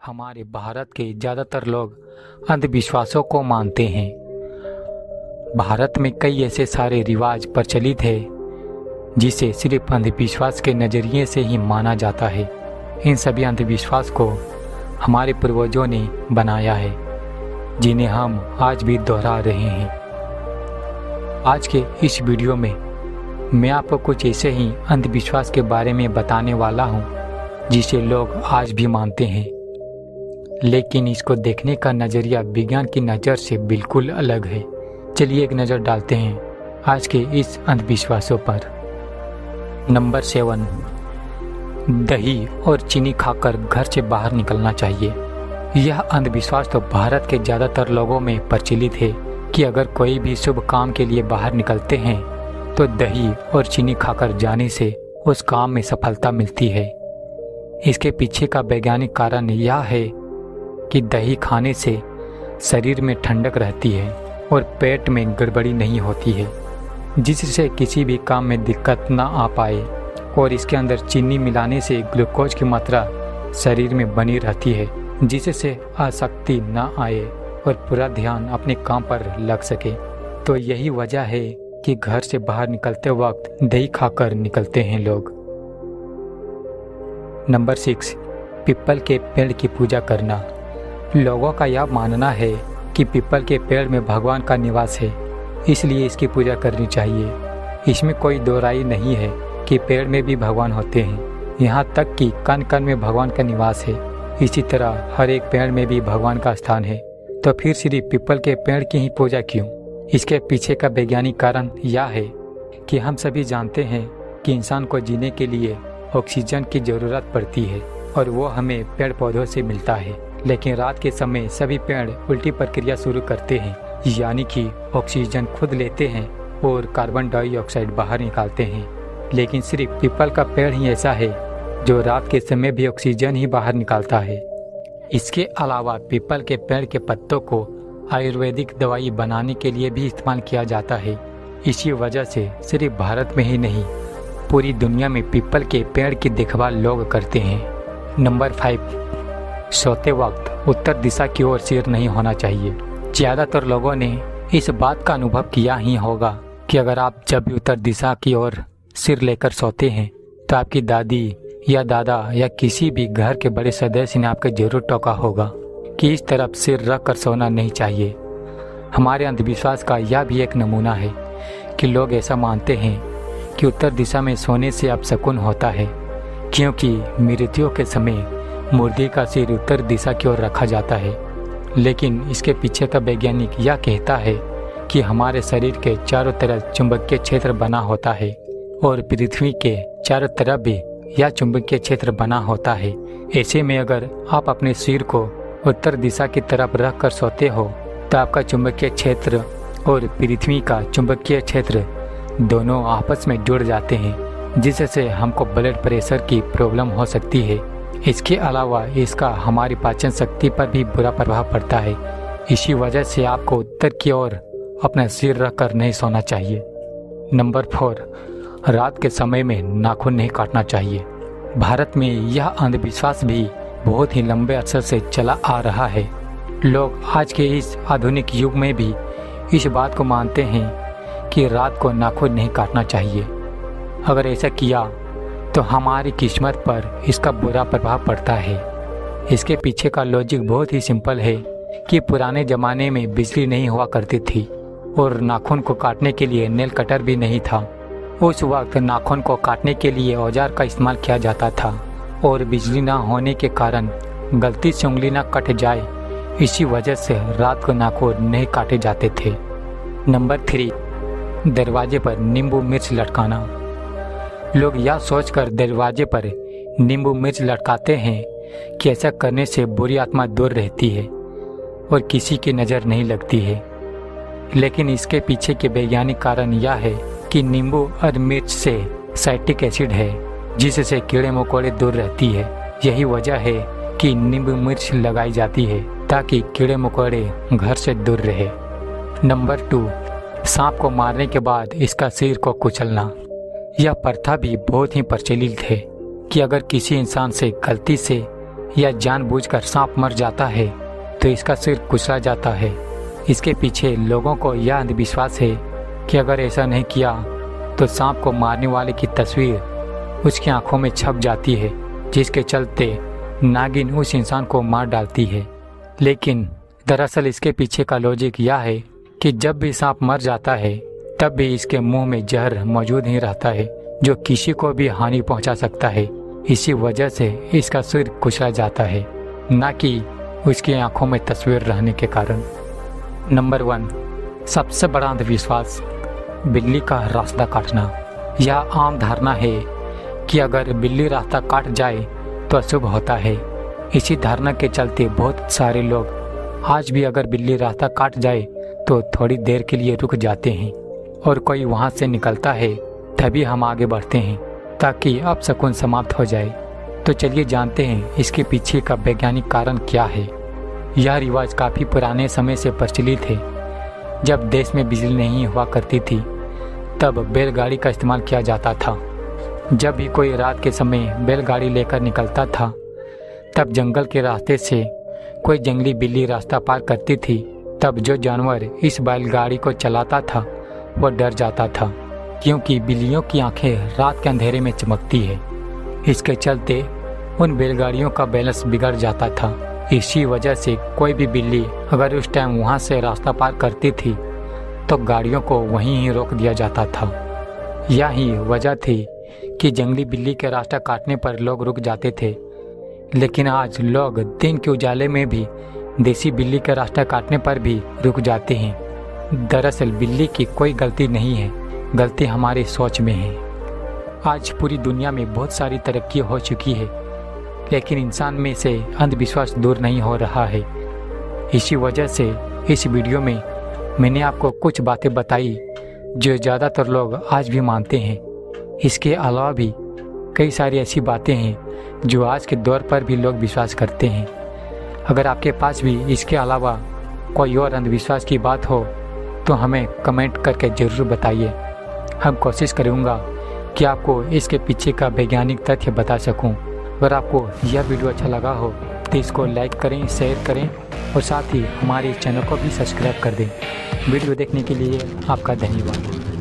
हमारे भारत के ज़्यादातर लोग अंधविश्वासों को मानते हैं। भारत में कई ऐसे सारे रिवाज प्रचलित हैं जिसे सिर्फ अंधविश्वास के नज़रिए से ही माना जाता है। इन सभी अंधविश्वास को हमारे पूर्वजों ने बनाया है, जिन्हें हम आज भी दोहरा रहे हैं। आज के इस वीडियो में मैं आपको कुछ ऐसे ही अंधविश्वास के बारे में बताने वाला हूँ जिसे लोग आज भी मानते हैं, लेकिन इसको देखने का नज़रिया विज्ञान की नज़र से बिल्कुल अलग है। चलिए एक नज़र डालते हैं आज के इस अंधविश्वासों पर। नंबर 7, दही और चीनी खाकर घर से बाहर निकलना चाहिए। यह अंधविश्वास तो भारत के ज़्यादातर लोगों में प्रचलित है कि अगर कोई भी शुभ काम के लिए बाहर निकलते हैं तो दही और चीनी खाकर जाने से उस काम में सफलता मिलती है। इसके पीछे का वैज्ञानिक कारण यह है कि दही खाने से शरीर में ठंडक रहती है और पेट में गड़बड़ी नहीं होती है, जिससे किसी भी काम में दिक्कत ना आ पाए। और इसके अंदर चीनी मिलाने से ग्लूकोज की मात्रा शरीर में बनी रहती है, जिससे आसक्ति ना आए और पूरा ध्यान अपने काम पर लग सके। तो यही वजह है कि घर से बाहर निकलते वक्त दही खाकर निकलते हैं लोग। नंबर 6, पीपल के पेड़ की पूजा करना। लोगों का यह मानना है कि पीपल के पेड़ में भगवान का निवास है, इसलिए इसकी पूजा करनी चाहिए। इसमें कोई दो राय नहीं है कि पेड़ में भी भगवान होते हैं, यहाँ तक कि कण कण में भगवान का निवास है। इसी तरह हर एक पेड़ में भी भगवान का स्थान है। तो फिर सिर्फ पीपल के पेड़ की ही पूजा क्यों? इसके पीछे का वैज्ञानिक कारण यह है कि हम सभी जानते हैं कि इंसान को जीने के लिए ऑक्सीजन की ज़रूरत पड़ती है और वो हमें पेड़ पौधों से मिलता है। लेकिन रात के समय सभी पेड़ उल्टी प्रक्रिया शुरू करते हैं, यानी कि ऑक्सीजन खुद लेते हैं और कार्बन डाइऑक्साइड बाहर निकालते हैं। लेकिन सिर्फ पीपल का पेड़ ही ऐसा है जो रात के समय भी ऑक्सीजन ही बाहर निकालता है। इसके अलावा पीपल के पेड़ के पत्तों को आयुर्वेदिक दवाई बनाने के लिए भी इस्तेमाल किया जाता है। इसी वजह से सिर्फ भारत में ही नहीं, पूरी दुनिया में पीपल के पेड़ की देखभाल लोग करते हैं। नंबर 5, सोते वक्त उत्तर दिशा की ओर सिर नहीं होना चाहिए। ज़्यादातर लोगों ने इस बात का अनुभव किया ही होगा कि अगर आप जब भी उत्तर दिशा की ओर सिर लेकर सोते हैं तो आपकी दादी या दादा या किसी भी घर के बड़े सदस्य ने आपको जरूर टोका होगा कि इस तरफ सिर रख कर सोना नहीं चाहिए। हमारे अंधविश्वास का यह भी एक नमूना है कि लोग ऐसा मानते हैं कि उत्तर दिशा में सोने से अपशकुन होता है, क्योंकि मृत्यु के समय मुर्दे का सिर उत्तर दिशा की ओर रखा जाता है। लेकिन इसके पीछे का वैज्ञानिक यह कहता है कि हमारे शरीर के चारों तरफ चुंबकीय क्षेत्र बना होता है और पृथ्वी के चारों तरफ भी यह चुंबकीय क्षेत्र बना होता है। ऐसे में अगर आप अपने सिर को उत्तर दिशा की तरफ रख कर सोते हो तो आपका चुंबकीय क्षेत्र और पृथ्वी का चुंबकीय क्षेत्र दोनों आपस में जुड़ जाते हैं, जिससे हमको ब्लड प्रेशर की प्रॉब्लम हो सकती है। इसके अलावा इसका हमारी पाचन शक्ति पर भी बुरा प्रभाव पड़ता है। इसी वजह से आपको उत्तर की ओर अपना सिर रखकर नहीं सोना चाहिए। नंबर 4, रात के समय में नाखून नहीं काटना चाहिए। भारत में यह अंधविश्वास भी बहुत ही लंबे अरसे से चला आ रहा है। लोग आज के इस आधुनिक युग में भी इस बात को मानते हैं कि रात को नाखून नहीं काटना चाहिए। अगर ऐसा किया तो हमारी किस्मत पर इसका बुरा प्रभाव पड़ता है। इसके पीछे का लॉजिक बहुत ही सिंपल है कि पुराने ज़माने में बिजली नहीं हुआ करती थी और नाखून को काटने के लिए नेल कटर भी नहीं था। उस वक्त नाखून को काटने के लिए औजार का इस्तेमाल किया जाता था और बिजली ना होने के कारण गलती से उंगली ना कट जाए, इसी वजह से रात को नाखून नहीं काटे जाते थे। नंबर 3, दरवाजे पर नींबू मिर्च लटकाना। लोग यह सोचकर दरवाजे पर नींबू मिर्च लटकाते हैं कि ऐसा करने से बुरी आत्मा दूर रहती है और किसी की नज़र नहीं लगती है। लेकिन इसके पीछे के वैज्ञानिक कारण यह है कि नींबू और मिर्च से साइट्रिक एसिड है, जिससे कीड़े मकोड़े दूर रहती है। यही वजह है कि नींबू मिर्च लगाई जाती है ताकि कीड़े मकोड़े घर से दूर रहे। नंबर 2, सांप को मारने के बाद इसका सिर को कुचलना। यह प्रथा भी बहुत ही प्रचलित है कि अगर किसी इंसान से गलती से या जानबूझकर सांप मर जाता है तो इसका सिर कुचला जाता है। इसके पीछे लोगों को यह अंधविश्वास है कि अगर ऐसा नहीं किया तो सांप को मारने वाले की तस्वीर उसकी आंखों में छप जाती है, जिसके चलते नागिन उस इंसान को मार डालती है। लेकिन दरअसल इसके पीछे का लॉजिक यह है कि जब भी सांप मर जाता है तब भी इसके मुंह में जहर मौजूद ही रहता है, जो किसी को भी हानि पहुंचा सकता है। इसी वजह से इसका सिर कुचला जाता है, न कि उसकी आंखों में तस्वीर रहने के कारण। नंबर 1, सबसे बड़ा अंधविश्वास, बिल्ली का रास्ता काटना। यह आम धारणा है कि अगर बिल्ली रास्ता काट जाए तो अशुभ होता है। इसी धारणा के चलते बहुत सारे लोग आज भी अगर बिल्ली रास्ता काट जाए तो थोड़ी देर के लिए रुक जाते हैं, और कोई वहां से निकलता है तभी हम आगे बढ़ते हैं ताकि अपशकुन समाप्त हो जाए। तो चलिए जानते हैं इसके पीछे का वैज्ञानिक कारण क्या है। यह रिवाज काफ़ी पुराने समय से प्रचलित है। जब देश में बिजली नहीं हुआ करती थी तब बैलगाड़ी का इस्तेमाल किया जाता था। जब भी कोई रात के समय बैलगाड़ी लेकर निकलता था तब जंगल के रास्ते से कोई जंगली बिल्ली रास्ता पार करती थी, तब जो जानवर इस बैलगाड़ी को चलाता था वह डर जाता था, क्योंकि बिल्लियों की आंखें रात के अंधेरे में चमकती है। इसके चलते उन बैलगाड़ियों का बैलेंस बिगड़ जाता था। इसी वजह से कोई भी बिल्ली अगर उस टाइम वहां से रास्ता पार करती थी तो गाड़ियों को वहीं ही रोक दिया जाता था। यही वजह थी कि जंगली बिल्ली के रास्ता काटने पर लोग रुक जाते थे। लेकिन आज लोग दिन के उजाले में भी देसी बिल्ली के रास्ता काटने पर भी रुक जाते हैं। दरअसल बिल्ली की कोई गलती नहीं है, गलती हमारी सोच में है। आज पूरी दुनिया में बहुत सारी तरक्की हो चुकी है, लेकिन इंसान में से अंधविश्वास दूर नहीं हो रहा है। इसी वजह से इस वीडियो में मैंने आपको कुछ बातें बताई जो ज़्यादातर लोग आज भी मानते हैं। इसके अलावा भी कई सारी ऐसी बातें हैं जो आज के दौर पर भी लोग विश्वास करते हैं। अगर आपके पास भी इसके अलावा कोई और अंधविश्वास की बात हो तो हमें कमेंट करके ज़रूर बताइए। हम कोशिश करूँगा कि आपको इसके पीछे का वैज्ञानिक तथ्य बता सकूं। अगर आपको यह वीडियो अच्छा लगा हो तो इसको लाइक करें, शेयर करें और साथ ही हमारे चैनल को भी सब्सक्राइब कर दें। वीडियो देखने के लिए आपका धन्यवाद।